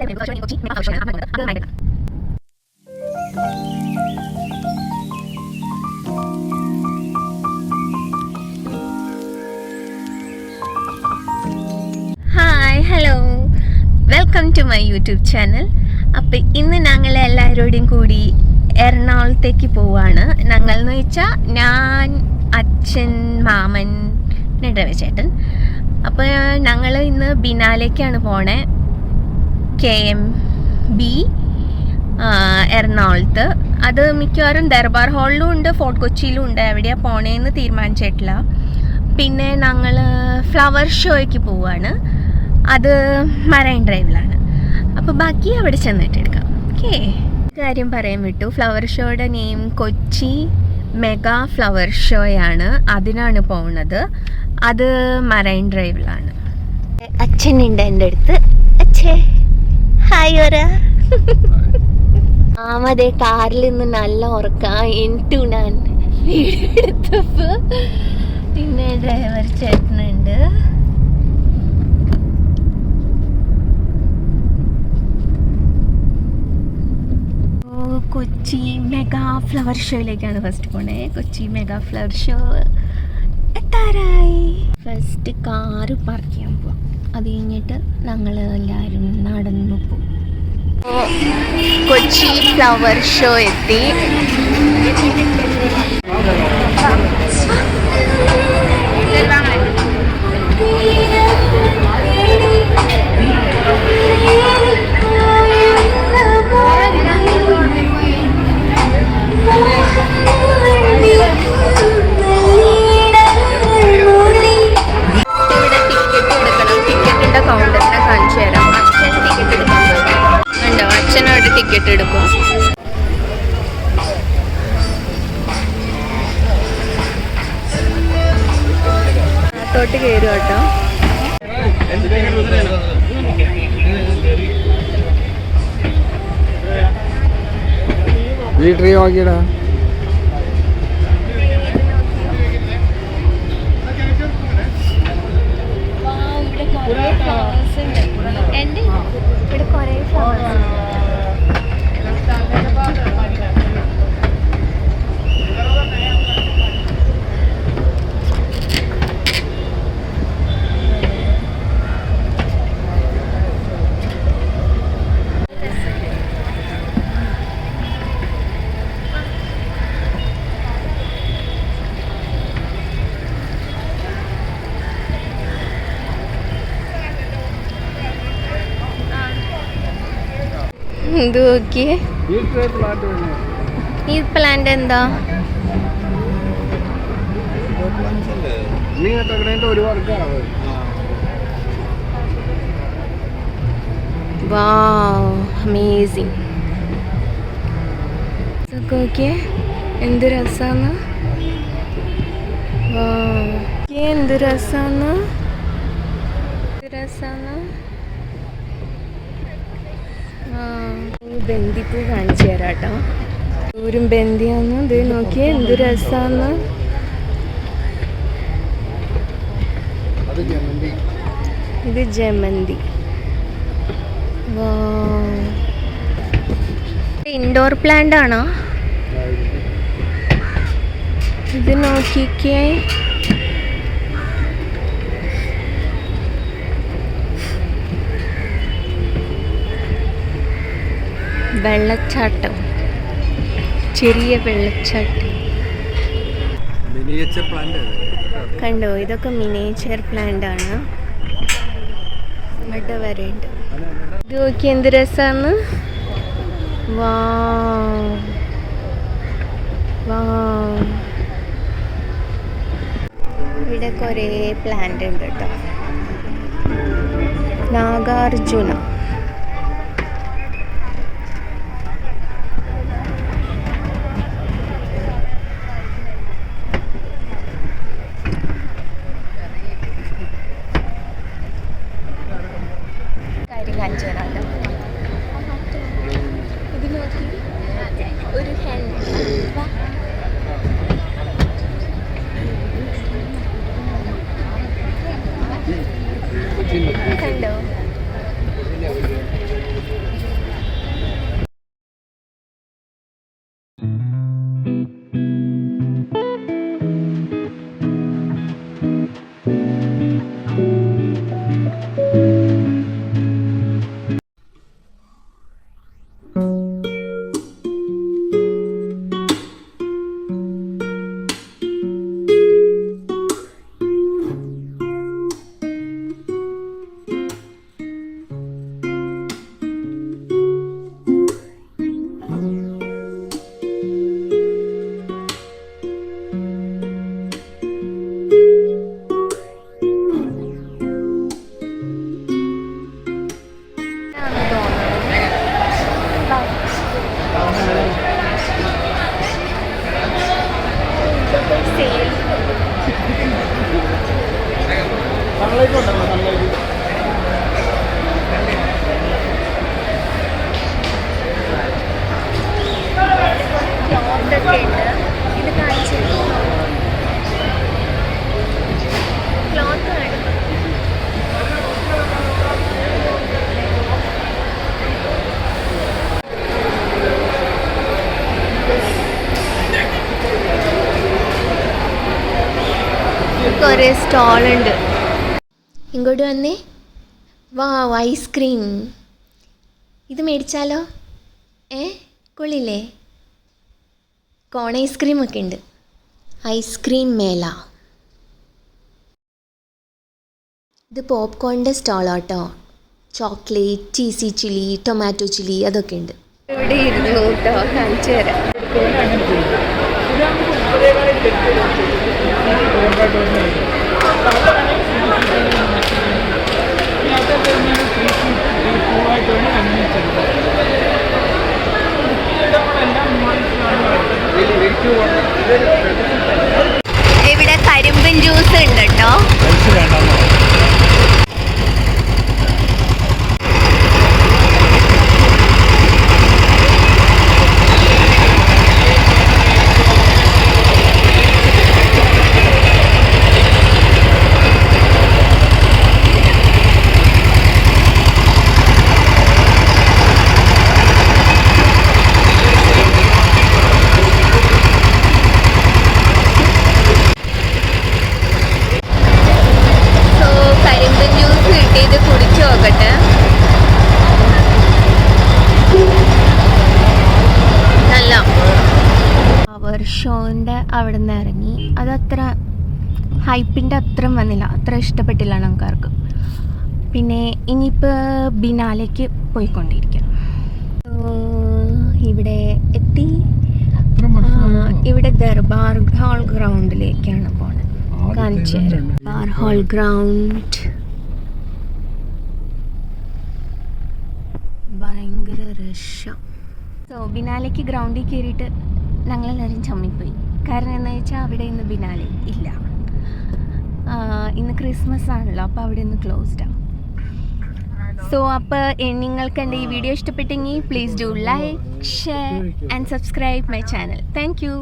Hi, hello, welcome to my YouTube channel. അപ്പം ഇന്ന് ഞങ്ങൾ എല്ലാവരോടും കൂടി എറണാകുളത്തേക്ക് പോവാണ്. ഞങ്ങൾ എന്ന് വെച്ചാൽ ഞാൻ, അച്ഛൻ, മാമൻ, രവിചേട്ടൻ. അപ്പോൾ ഞങ്ങൾ ഇന്ന് ബിനാലേക്കാണ് പോണേ. KMB എറണാകുളത്ത്. അത് മിക്കവാറും ദർബാർ ഹാളിലും ഉണ്ട്, ഫോർട്ട് കൊച്ചിയിലും ഉണ്ട്. എവിടെയാണ് പോണേന്ന് തീരുമാനിച്ചിട്ടില്ല. പിന്നെ ഞങ്ങൾ ഫ്ലവർ ഷോയ്ക്ക് പോവാണ്. അത് മറൈൻ ഡ്രൈവിലാണ്. അപ്പോൾ ബാക്കി അവിടെ ചെന്നിട്ട് എടുക്കാം. ഓക്കേ, കാര്യം പറയാൻ വിട്ടു. ഫ്ലവർ ഷോയുടെ നെയിം കൊച്ചി മെഗാ ഫ്ലവർ ഷോയാണ്. അതിനാണ് പോകുന്നത്. അത് മറൈൻ ഡ്രൈവിലാണ്. അച്ഛനുണ്ട് എൻ്റെ അടുത്ത്. അച്ഛേ, ഹായ് പറ. ആമതേ കാറിൽ നിന്ന് നല്ല ഉറക്കാം. എനിട്ടു ഞാൻ വീഡിയോ എടുത്തപ്പോൾ. പിന്നെ ഡ്രൈവർ ചേട്ടനുണ്ട്. കൊച്ചി മെഗാ ഫ്ലവർ ഷോയിലേക്കാണ് ഫസ്റ്റ് പോണേ. കൊച്ചി മെഗാ ഫ്ലവർ ഷോ എത്താറായി. ഫസ്റ്റ് കാറ് പാർക്ക് ചെയ്യാൻ പോവാം. അത് കഴിഞ്ഞിട്ട് ഞങ്ങൾ എല്ലാവരും നടന്നു പോകും. കൊച്ചി ഫ്ലവർ ഷോ എത്തി. ടിക്കറ്റ് എടുക്കും. ോട്ട് കയറും കേട്ടോ. നോക്കിയടാ. എൻ്റെ ഇവിടെ കുറേ ഫ്ലവേഴ്സ് ഉണ്ട്. ഇത് നോക്കിയേ, ഈ പ്ലാന്റ് എന്താ? വാവ്, അമേസിങ്. ഇതൊക്കെ നോക്കിയേ, എന്ത് രസാന്ന്. വാവ്, എന്ത് രസാന്ന്, രസാന്ന്. ബന്ദിപ്പൂ കാണിച്ചു തരാം കേട്ടോ. ദൂരം ബന്ദിയാന്ന്. ഇത് നോക്കിയേ, എന്ത് രസാന്ന്. ഇത് ജമന്തി. ഇൻഡോർ പ്ലാന്റ് ആണോ ഇത്? നോക്കിക്കേ, വെള്ളച്ചാട്ടം, ചെറിയ വെള്ളച്ചാട്ടം കണ്ടോ. ഇതൊക്കെ മിനിയേച്ചർ പ്ലാന്റ് ആണ്. ഇവിടെ വരെയുണ്ട്. ഇത് നോക്കി എന്ത് രസാന്ന്. വാവ്, വാവ്. ഇവിടെ കുറേ പ്ലാന്റ് ഉണ്ട് കേട്ടോ. നാഗാർജുന. ഇത് നോക്കി, ഒരു ഹെൻ. കണ്ടോ, ഇത് കാണിച്ചു ക്ലോത്ത് ആണ്. കുറേ സ്റ്റോളുണ്ട്. ഇങ്ങോട്ട് വന്നേ. വാ, ഐസ്ക്രീം. ഇത് മേടിച്ചാലോ? കൊള്ളില്ലേ? കോൺ ഐസ്ക്രീം ഒക്കെ ഉണ്ട്. ഐസ്ക്രീം മേള. ഇത് പോപ്കോണിൻ്റെ സ്റ്റോളാട്ടോ. Chocolate, cheesy chilli, tomato chilli അതൊക്കെ ഉണ്ട്. ഇവിടെ ഇരുന്നു കേട്ടോ, കാണിച്ചു തരാം. ഇവിടെ കരിമ്പൻ ജ്യൂസ് ഉണ്ട് കേട്ടോ. ഷോൻ്റെ അവിടെ നിന്ന് ഇറങ്ങി. അതത്ര ഹൈപ്പിൻ്റെ അത്രയും വന്നില്ല, അത്ര ഇഷ്ടപ്പെട്ടില്ല ആൾക്കാർക്ക്. പിന്നെ ഇനിയിപ്പോൾ ബിനാലേക്ക് പോയിക്കൊണ്ടിരിക്കുക. ഇവിടെ എത്തി. ഇവിടെ ദർബാർ ഹാൾ ഗ്രൗണ്ടിലേക്കാണ് പോണത്. കാണിച്ചു തരാം. ദർബാർ ഹാൾ ഗ്രൗണ്ട് ഭയങ്കര റഷാണ്. സോ ബിനാലേക്ക് ഗ്രൗണ്ടിൽ കയറിയിട്ട് ഞങ്ങളെല്ലാവരും ചമ്മിപ്പോയി. കാരണം എന്താ വെച്ചാൽ അവിടെ ഇന്ന് ബിനാലെ ഇല്ല. ഇന്ന് ക്രിസ്മസ് ആണല്ലോ, അപ്പോൾ അവിടെ ഇന്ന് ക്ലോസ്ഡാണ്. സോ അപ്പോൾ നിങ്ങൾക്ക് എൻ്റെ ഈ വീഡിയോ ഇഷ്ടപ്പെട്ടെങ്കിൽ please do like, share and subscribe my channel. Thank you.